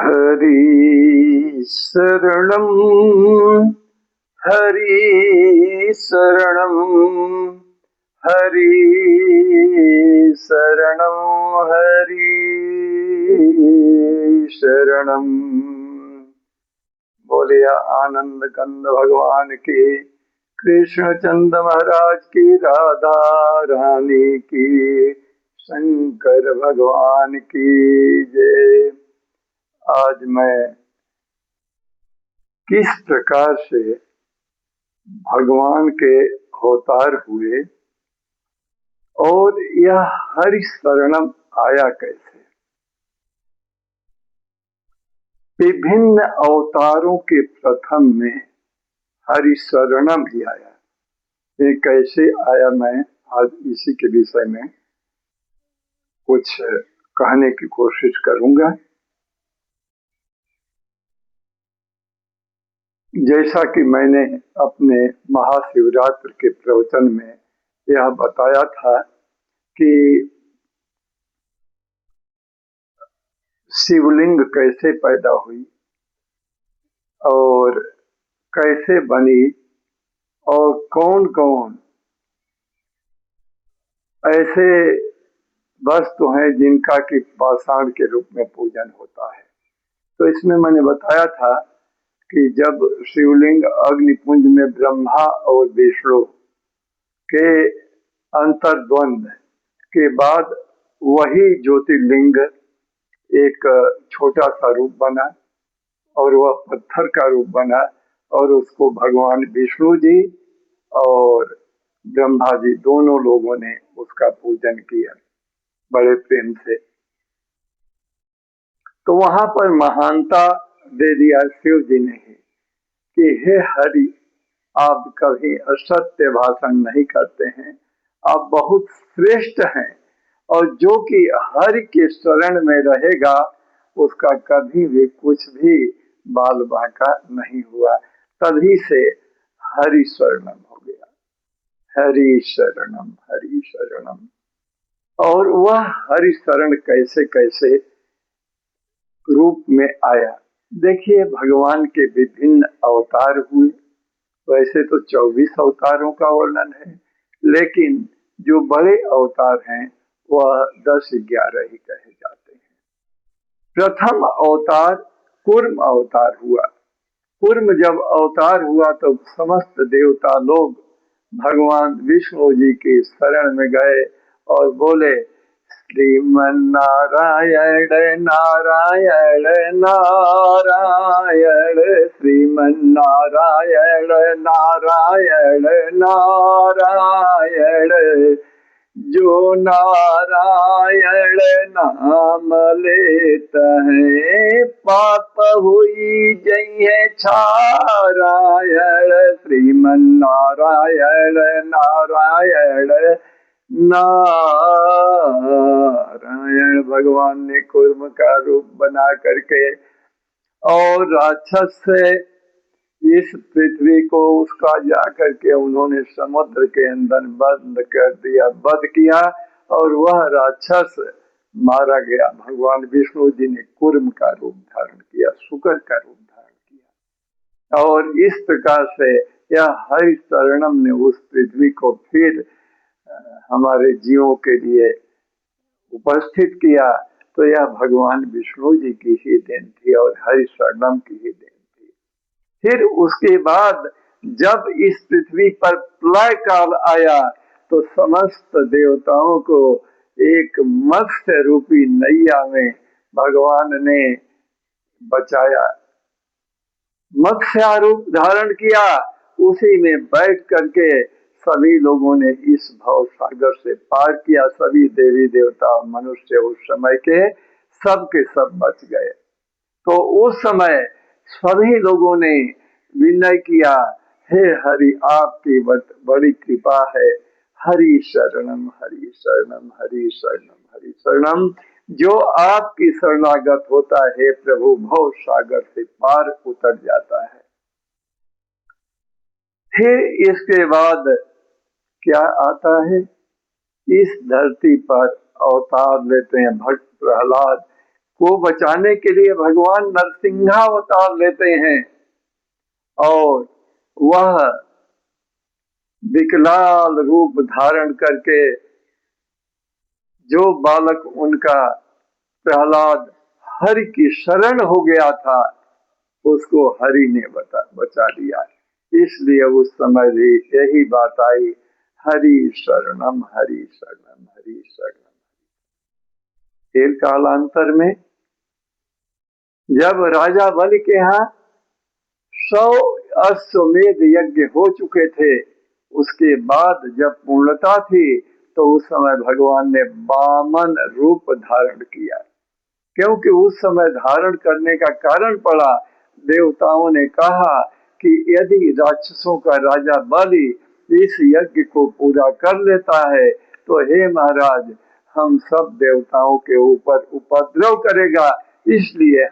हरि शरणं हरि शरणं हरि शरणं हरि शरणं। बोलिया आनंद कंद भगवान की, कृष्ण चंद महाराज की, राधा रानी की, शंकर भगवान की जय। आज मैं किस प्रकार से भगवान के अवतार हुए और यह हरि शरणम आया कैसे, विभिन्न अवतारों के प्रथम में हरि शरणम ही आया। ये कैसे आया, मैं आज इसी के विषय में कुछ कहने की कोशिश करूंगा। जैसा कि मैंने अपने महाशिवरात्रि के प्रवचन में यह बताया था कि शिवलिंग कैसे पैदा हुई और कैसे बनी और कौन कौन ऐसे वस्तु हैं जिनका कि पाषाण के रूप में पूजन होता है। तो इसमें मैंने बताया था कि जब शिवलिंग अग्निपुंज में ब्रह्मा और विष्णु के अंतर्द्वंद के बाद वही ज्योतिर्लिंग एक छोटा सा रूप बना और वह पत्थर का रूप बना और उसको भगवान विष्णु जी और ब्रह्मा जी दोनों लोगों ने उसका पूजन किया बड़े प्रेम से। तो वहां पर महानता दे दिया शिव जी ने कि हे हरि, आप कभी असत्य भाषण नहीं करते हैं, आप बहुत श्रेष्ठ हैं और जो कि हरि के शरण में रहेगा उसका कभी भी कुछ भी बाल बांका नहीं हुआ। तभी से हरि शरणम हो गया, हरि शरणम हरि शरणम। और वह हरि शरण कैसे कैसे रूप में आया। देखिए, भगवान के विभिन्न अवतार हुए। वैसे तो 24 अवतारों का वर्णन है, लेकिन जो बड़े अवतार हैं वह 10-11 ही कहे जाते हैं। प्रथम अवतार कूर्म अवतार हुआ। कूर्म जब अवतार हुआ तो समस्त देवता लोग भगवान विष्णु जी की शरण में गए और बोले, श्रीमन नारायण नारायण नारायण, श्रीमन नारायण नारायण नारायण, जो नारायण नाम लेता है पाप हुई जय छारायण, श्रीमन नारायण नारायण नारायण। भगवान ने कूर्म का रूप बना करके और राक्षस से इस पृथ्वी को उसका जा करके उन्होंने समुद्र के अंदर बंद कर दिया, वध किया और वह राक्षस मारा गया। भगवान विष्णु जी ने कूर्म का रूप धारण किया, शुकर का रूप धारण किया और इस प्रकार से यह हरि शरणम ने उस पृथ्वी को फिर हमारे जीवों के लिए उपस्थित किया। तो यह भगवान विष्णु जी की ही देन थी और हरि शरणम की ही देन थी। फिर उसके बाद जब इस पृथ्वी पर प्रलय काल आया तो समस्त देवताओं को एक मत्स्य रूपी नैया में भगवान ने बचाया, मत्स्य रूप धारण किया। उसी में बैठ करके सभी लोगों ने इस भव सागर से पार किया। सभी देवी देवता मनुष्य उस समय के सब बच गए। तो उस समय सभी लोगों ने विनय किया, हे हरि, आपकी बड़ी कृपा है, हरि शरणम हरि शरणम हरि शरणम हरि शरणम। जो आपकी शरणागत होता है प्रभु भव सागर से पार उतर जाता है। फिर इसके बाद क्या आता है, इस धरती पर अवतार लेते हैं भक्त प्रहलाद। को बचाने के लिए भगवान नरसिंहावतार लेते हैं और वह विकराल रूप धारण करके जो बालक उनका प्रहलाद हरि की शरण हो गया था उसको हरि ने बचा दिया। इसलिए उस समय भी यही बात आई, हरि शरणम हरि शरणम हरि शरणम। फिर कालांतर में जब राजा बलि के यहाँ 100 अश्वमेध यज्ञ हो चुके थे, उसके बाद जब पूर्णता थी तो उस समय भगवान ने वामन रूप धारण किया। क्योंकि उस समय धारण करने का कारण पड़ा, देवताओं ने कहा कि यदि राक्षसों का राजा बलि इस यज्ञ को पूरा कर लेता है तो हे महाराज हम सब देवताओं के ऊपर उपद्रव करेगा, इसलिए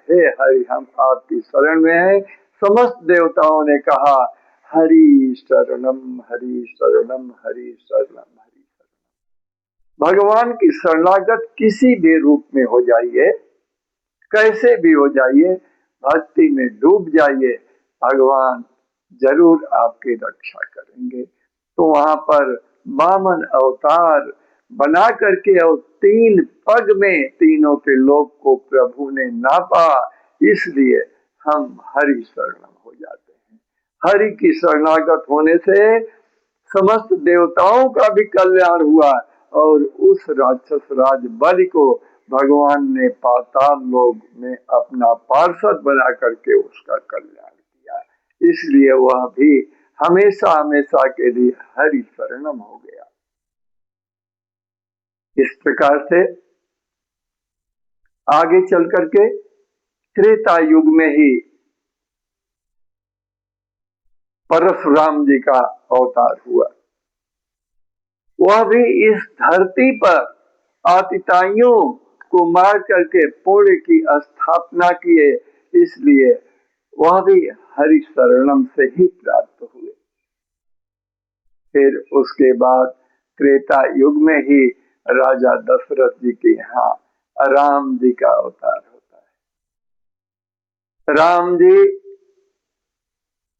हे हरि हम आपकी शरण में हैं। समस्त देवताओं ने कहा हरि शरणम हरि शरणम हरि शरणम हरि शरणम। भगवान की शरणागत किसी भी रूप में हो जाइए, कैसे भी हो जाइए, भक्ति में डूब जाइए, भगवान जरूर आपकी रक्षा करेंगे। तो वहां पर वामन अवतार बना करके और 3 पग में तीनों के लोक को प्रभु ने नापा, इसलिए हम हरि शरणम हो जाते हैं। हरि की शरणागत होने से समस्त देवताओं का भी कल्याण हुआ और उस राक्षस राज बलि को भगवान ने पाताल लोक में अपना पार्षद बना करके उसका कल्याण किया। इसलिए वह भी हमेशा हमेशा के लिए हरि शरणम हो गया। इस प्रकार से आगे चल करके त्रेता युग में ही परशुराम जी का अवतार हुआ। वह भी इस धरती पर आतिताइयों को मार करके पुण्य की स्थापना किए, इसलिए वह भी हरि शरणम से ही प्राप्त हुए। फिर उसके बाद त्रेता युग में ही राजा दशरथ जी के यहाँ राम जी का अवतार होता है। राम जी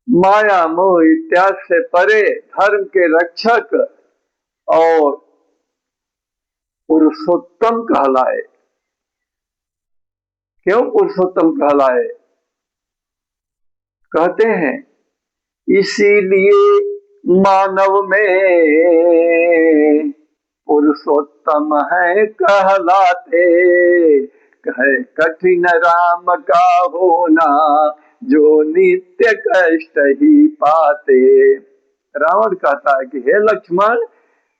माया मोह इत्यादि से परे धर्म के रक्षक और पुरुषोत्तम कहलाए। क्यों पुरुषोत्तम कहलाए? कहते हैं इसीलिए मानव में पुरुषोत्तम है कहलाते, कहे कठिन राम का होना जो नित्य कष्ट ही पाते। रावण कहता है कि हे लक्ष्मण,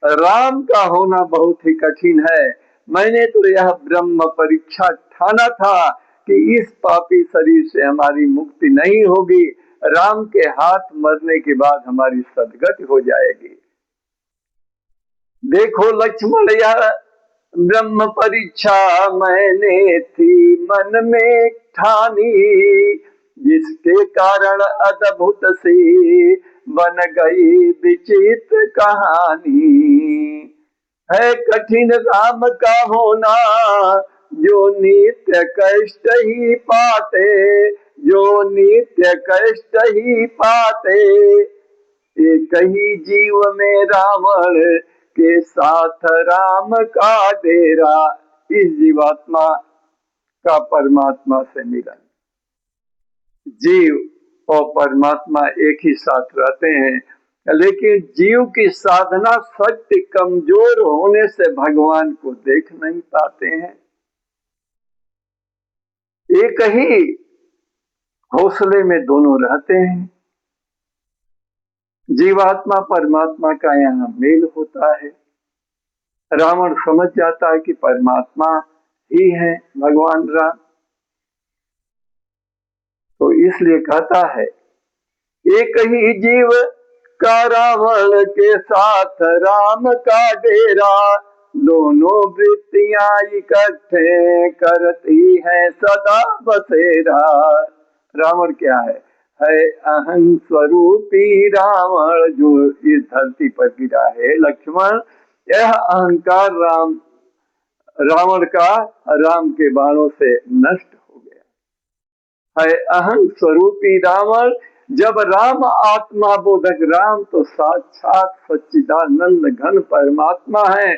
राम का होना बहुत ही कठिन है। मैंने तो यह ब्रह्म परीक्षा ठाना था कि इस पापी शरीर से हमारी मुक्ति नहीं होगी, राम के हाथ मरने के बाद हमारी सदगति हो जाएगी। देखो लक्ष्मण, यह ब्रह्म परीक्षा मैंने थी मन में ठानी, जिसके कारण अद्भुत सी बन गई विचित्र कहानी। है कठिन राम का होना जो नित्य कष्ट ही पाते, जो नित्य कष्ट ही पाते। एक ही जीव में रावण के साथ राम का डेरा। इस जीवात्मा का परमात्मा से मिलन, जीव और परमात्मा एक ही साथ रहते हैं, लेकिन जीव की साधना शक्ति कमजोर होने से भगवान को देख नहीं पाते हैं। एक ही हौसले में दोनों रहते हैं। जीवात्मा परमात्मा का यहाँ मेल होता है। रावण समझ जाता है कि परमात्मा ही है भगवान राम, तो इसलिए कहता है एक ही जीव का रावण के साथ राम का डेरा, दोनों वृत्तियां इकट्ठे करती है सदा बसेरा। रावण क्या है अहं स्वरूपी रावण जो इस धरती पर गिरा है। लक्ष्मण, यह अहंकार राम रावण का राम के बाणों से नष्ट हो गया है। अहं स्वरूपी रावण, जब राम आत्मा बोधक, राम तो साक्षात सच्चिदानंद घन परमात्मा है,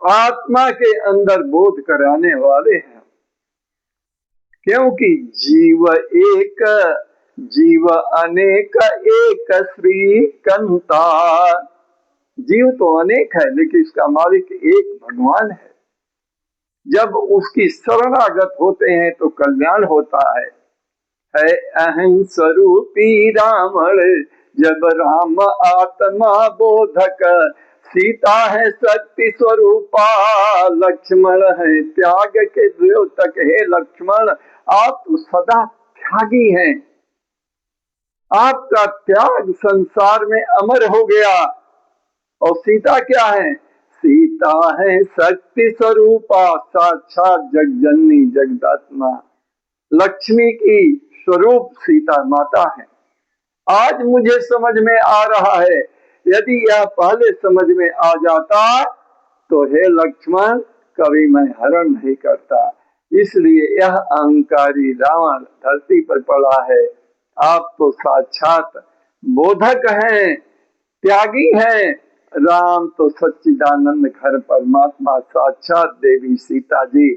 आत्मा के अंदर बोध कराने वाले हैं। क्योंकि जीव एक, जीव अनेक, एक श्री कंता। जीव तो अनेक है लेकिन इसका मालिक एक भगवान है। जब उसकी शरणागत होते हैं तो कल्याण होता है। अहं स्वरूपी रावण, जब राम आत्मा बोधक, सीता है शक्ति स्वरूपा, लक्ष्मण है त्याग के द्योतक। हे लक्ष्मण, आप तो सदा त्यागी हैं, आपका त्याग संसार में अमर हो गया। और सीता क्या है? सीता है शक्ति स्वरूपा, साक्षात जगजननी जगदात्मा, लक्ष्मी की स्वरूप सीता माता है। आज मुझे समझ में आ रहा है, यदि यह पहले समझ में आ जाता तो हे लक्ष्मण कभी मैं हरण नहीं करता। इसलिए यह अहंकारी रावण धरती पर पड़ा है। आप तो साक्षात बोधक हैं, त्यागी हैं। राम तो सच्चिदानंद घर परमात्मा, साक्षात देवी सीता जी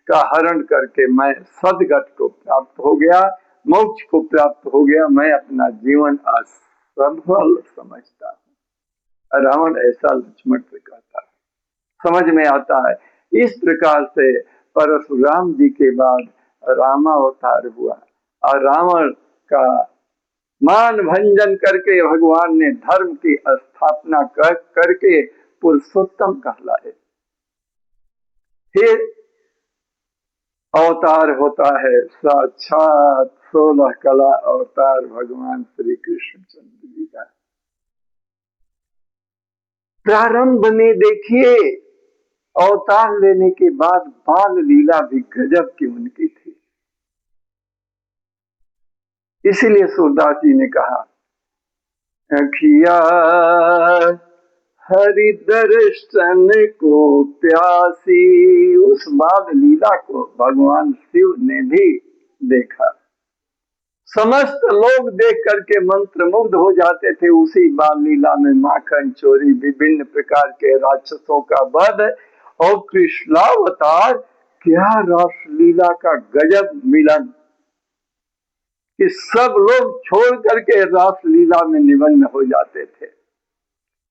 का हरण करके मैं सदगत को प्राप्त हो गया, मोक्ष को प्राप्त हो गया। मैं अपना जीवन आज सफल समझता हूँ। रावण ऐसा लक्ष्मण से कहता है, समझ में आता है। इस प्रकार से परशुराम जी के बाद रामावतार हुआ और रावण का मान भंजन करके भगवान ने धर्म की स्थापना करके पुरुषोत्तम कहलाए। फिर अवतार होता है साक्षात 16 कला अवतार भगवान श्री कृष्ण चंद्र जी का। प्रारंभ में देखिए अवतार लेने के बाद बाल लीला भी गजब की उनकी थी। इसीलिए सूरदास जी ने कहा, अखिया हरि दर्शन को प्यासी। उस बाल लीला को भगवान शिव ने भी देखा। समस्त लोग देख करके मंत्र मुग्ध हो जाते थे। उसी बाल लीला में माखन चोरी, विभिन्न प्रकार के राक्षसों का वध और कृष्णावतार। क्या रास लीला का गजब मिलन कि सब लोग छोड़ करके रास लीला में निमग्न हो जाते थे।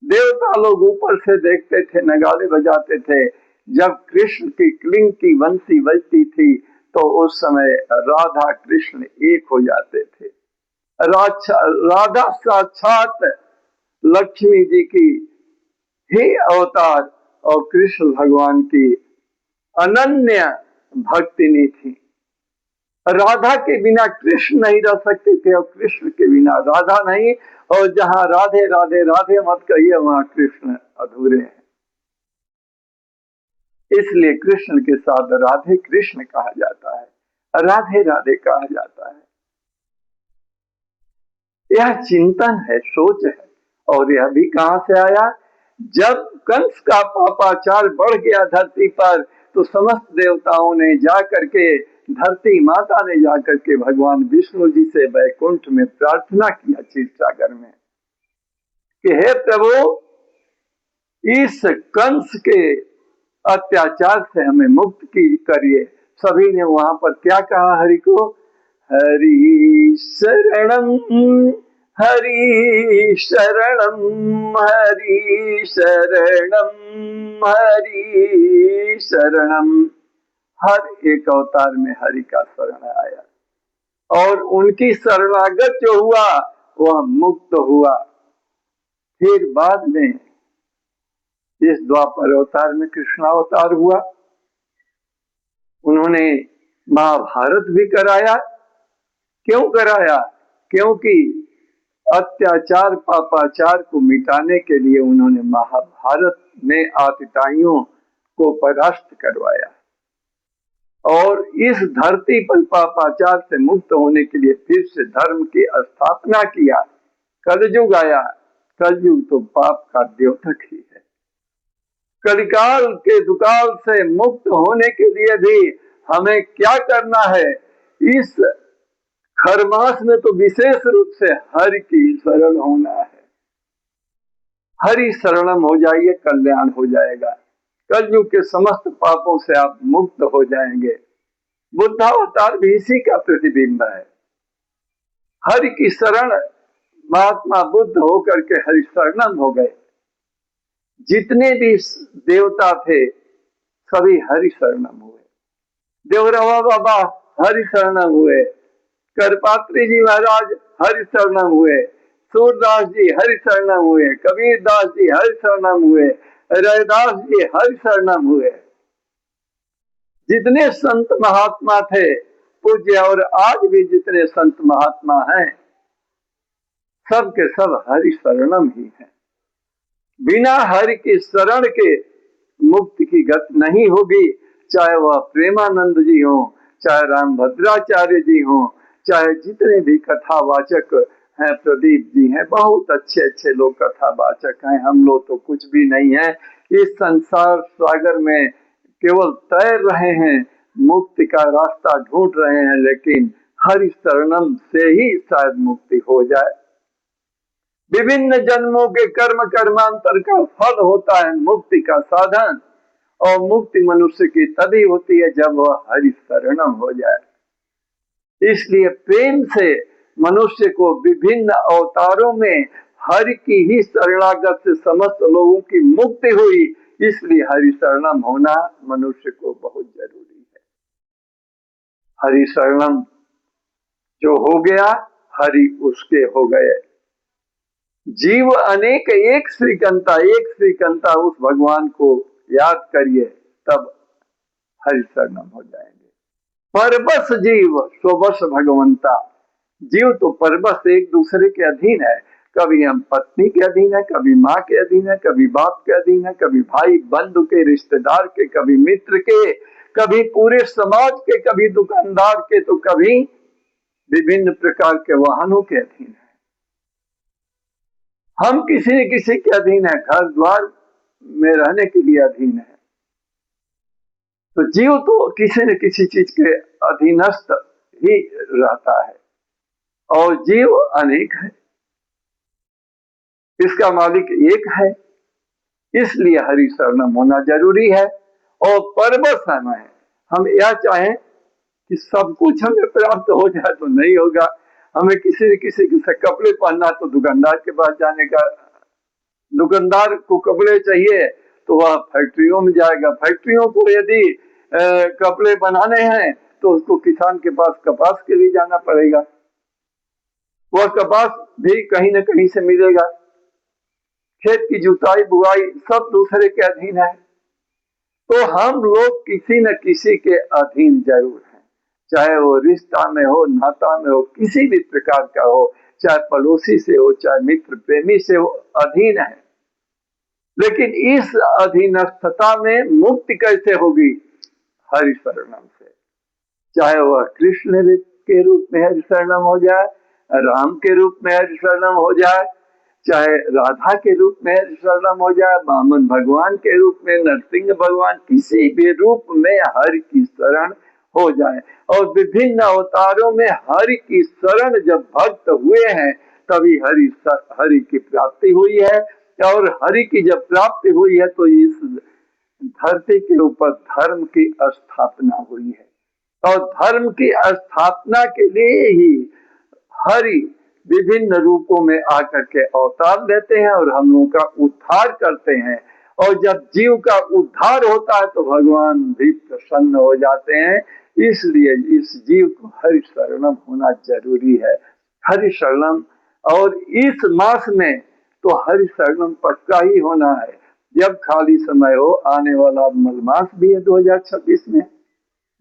देवता लोग ऊपर से देखते थे, नगाड़े बजाते थे। जब कृष्ण की क्लिंग की बंसी बजती थी तो उस समय राधा कृष्ण एक हो जाते थे। राधा साक्षात लक्ष्मी जी की ही अवतार और कृष्ण भगवान की अनन्य भक्तिनी थी। राधा के बिना कृष्ण नहीं रह सकते थे और कृष्ण के बिना राधा नहीं। और जहां राधे राधे राधे मत कहिए वहां कृष्ण अधूरे हैं। इसलिए कृष्ण के साथ राधे कृष्ण कहा जाता है, राधे राधे कहा जाता है। यह चिंतन है, सोच है। और यह भी कहां से आया? जब कंस का पापाचार बढ़ गया धरती पर तो समस्त देवताओं ने जाकर के, धरती माता ने जाकर के भगवान विष्णु जी से वैकुंठ में प्रार्थना किया क्षीर सागर में कि हे प्रभु, इस कंस के अत्याचार से हमें मुक्त करिए। सभी ने वहां पर क्या कहा हरि को? हरि शरणम, हरि शरणम, हरि शरणम, हरि शरणम। हर एक अवतार में हरि का शरण आया और उनकी शरणागत जो हुआ वह मुक्त हुआ। फिर बाद में इस द्वापर अवतार में कृष्णावतार हुआ। उन्होंने महाभारत भी कराया। क्यों कराया? क्योंकि अत्याचार पापाचार को मिटाने के लिए उन्होंने महाभारत में आतताइयों को परास्त करवाया और इस धरती पर पापाचार से मुक्त होने के लिए फिर से धर्म की स्थापना किया। कलयुग आया। कलयुग तो पाप का द्योतक ही है। कलिकाल के दुकाल से मुक्त होने के लिए भी हमें क्या करना है? इस खरमास में तो विशेष रूप से हरि की शरण होना है। हरि शरणम हो जाइए, कल्याण हो जाएगा। कलयुग के समस्त पापों से आप मुक्त हो जाएंगे। बुद्धावतार भी इसी का प्रतिबिंब है। हरि की शरण, महात्मा बुद्ध होकर के हरि शरणम हो गए। जितने भी देवता थे सभी हरि शरणम हुए। देवरवा बाबा हरि शरणम हुए, करपात्री जी महाराज हरि शरणम हुए, सूरदास जी हरि शरणम हुए, कबीर दास जी हरि शरणम हुए, रैदास जी हरि शरणम हुए। जितने संत महात्मा थे पूज्य, और आज भी जितने संत महात्मा हैं, सब के सब हरि शरणम ही हैं। बिना हरि की शरण के मुक्ति की गति नहीं होगी। चाहे वह प्रेमानंद जी हो, चाहे राम भद्राचार्य जी हो, चाहे जितने भी कथावाचक हैं, प्रदीप जी हैं, बहुत अच्छे अच्छे लोग कथावाचक हैं। हम लोग तो कुछ भी नहीं है, इस संसार सागर में केवल तैर रहे हैं, मुक्ति का रास्ता ढूंढ रहे हैं, लेकिन हरि शरणम से ही शायद मुक्ति हो जाए। विभिन्न जन्मों के कर्म कर्मांतर का फल होता है मुक्ति का साधन, और मुक्ति मनुष्य की तभी होती है जब वह हरि शरणम हो जाए। इसलिए प्रेम से मनुष्य को विभिन्न अवतारों में हरि की ही शरणागत से समस्त लोगों की मुक्ति हुई। इसलिए हरि शरणम होना मनुष्य को बहुत जरूरी है। हरि शरणम जो हो गया, हरि उसके हो गए। जीव अनेक एक श्रीकंता, एक श्रीकंता उस भगवान को याद करिए, तब हरि शरणम हो जाएंगे। परबस जीव स्वबस भगवंता। जीव तो परबस एक दूसरे के अधीन है। कभी हम पत्नी के अधीन है, कभी माँ के अधीन है, कभी बाप के अधीन है, कभी भाई बंधु के, रिश्तेदार के, कभी मित्र के, कभी पूरे समाज के, कभी दुकानदार के, तो कभी विभिन्न प्रकार के वाहनों के अधीन है। हम किसी न किसी के अधीन है, घर द्वार में रहने के लिए अधीन है। तो जीव तो किसी न किसी चीज के अधीनस्थ ही रहता है, और जीव अनेक है, इसका मालिक एक है। इसलिए हरि शरणम होना जरूरी है। और परबस हमें, हम यह चाहें कि सब कुछ हमें प्राप्त हो जाए तो नहीं होगा। हमें किसी न किसी से कपड़े पहनना तो दुकानदार के पास जाने का, दुकानदार को कपड़े चाहिए तो वह फैक्ट्रियों में जाएगा। फैक्ट्रियों को यदि कपड़े बनाने हैं तो उसको किसान के पास कपास के लिए जाना पड़ेगा। वह कपास भी कहीं न कहीं से मिलेगा। खेत की जुताई बुआई सब दूसरे के अधीन है। तो हम लोग किसी न किसी के अधीन जरूर हैं, चाहे वो रिश्ता में हो, नाता में हो, किसी भी प्रकार का हो, चाहे पड़ोसी से हो, चाहे मित्र प्रेमी से हो, अधीन है। लेकिन इस अधीनस्थता में मुक्ति कैसे होगी? हरि शरणम से। चाहे वह कृष्ण के रूप में हरि शरणम हो जाए, राम के रूप में हरि शरणम हो जाए, चाहे राधा के रूप में हरि शरणम हो जाए, वामन भगवान के रूप में, नरसिंह भगवान, किसी भी रूप में हरि की शरण हो जाए। और विभिन्न अवतारों में हरि की शरण जब भक्त हुए हैं तभी हरि की प्राप्ति हुई है। और हरि की जब प्राप्ति हुई है तो इस धरती के ऊपर धर्म की स्थापना हुई है। और धर्म की स्थापना के लिए ही हरि विभिन्न रूपों में आकर के अवतार लेते हैं और हम लोगों का उद्धार करते हैं। और जब जीव का उद्धार होता है तो भगवान भी प्रसन्न हो जाते हैं। इसलिए इस जीव को हरि शरणम होना जरूरी है। हरि शरणम, और इस मास में तो हरि शरणम पक्का ही होना है। जब खाली समय हो, आने वाला मलमास भी है 2026 में,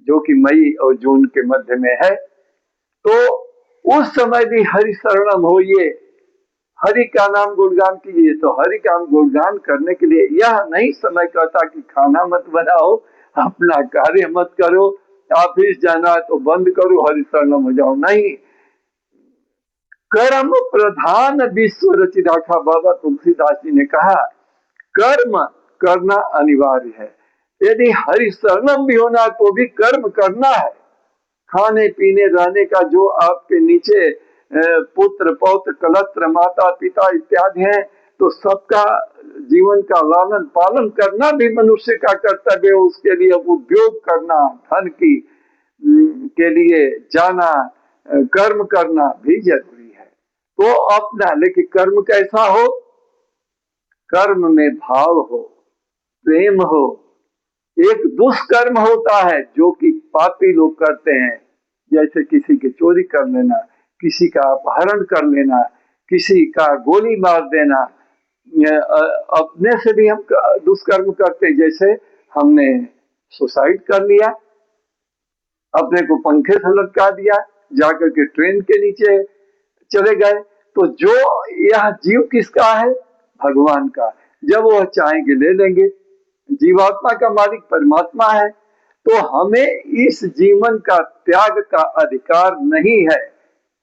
जो कि मई और जून के मध्य में है, तो उस समय भी हरि शरणम होइए, हरि का नाम गुणगान कीजिए। तो हरि का गुणगान करने के लिए यह नहीं समय कहता कि खाना मत बनाओ, अपना कार्य मत करो, ऑफिस जाना है तो बंद करो, हरि शरणम हो जाओ। नहीं, कर्म प्रधान विश्व रचि राखा। बाबा तुलसीदास जी ने कहा, कर्म करना अनिवार्य है। यदि हरि शरणम भी होना तो भी कर्म करना है। खाने पीने रहने का जो आपके नीचे पुत्र पौत्र कलत्र माता पिता इत्यादि हैं, तो सबका जीवन का लालन पालन करना भी मनुष्य का कर्तव्य है। उसके लिए उद्योग करना, धन की के लिए जाना, कर्म करना भी जरूरी है। तो अपना, लेकिन कर्म कैसा हो? कर्म में भाव हो, प्रेम हो। एक दुष्कर्म होता है जो कि पापी लोग करते हैं, जैसे किसी की चोरी कर लेना, किसी का अपहरण कर लेना, किसी का गोली मार देना। अपने से भी हम दुष्कर्म करते, जैसे हमने सुसाइड कर लिया, अपने को पंखे से लटका दिया, जाकर के ट्रेन के नीचे चले गए। तो जो यह जीव किसका है? भगवान का। जब वह चाहेंगे ले लेंगे। जीवात्मा का मालिक परमात्मा है। तो हमें इस जीवन का त्याग का अधिकार नहीं है।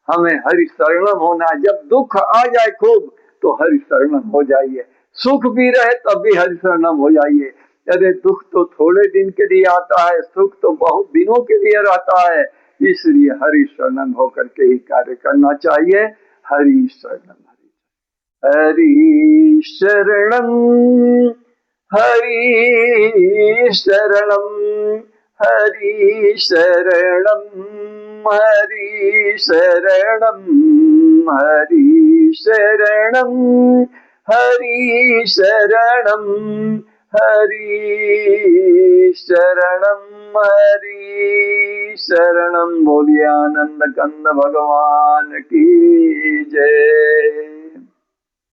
हमें हरि शरणम होना। जब दुख आ जाए खूब तो हरि शरणम हो जाइए, सुख भी रहे तब भी हरि शरणम हो जाइए। अरे दुख तो थोड़े दिन के लिए आता है, सुख तो बहुत दिनों के लिए रहता है। इसलिए हरि शरणम होकर के ही कार्य करना चाहिए। हरि शरणम, हरि शरणम, हरि शरणम, हरि शरणम, हरि शरणम, हरि शरणम, हरि शरणम, हरि शरणम, हरि शरणम। बोलिए आनंद कंद भगवान की जय।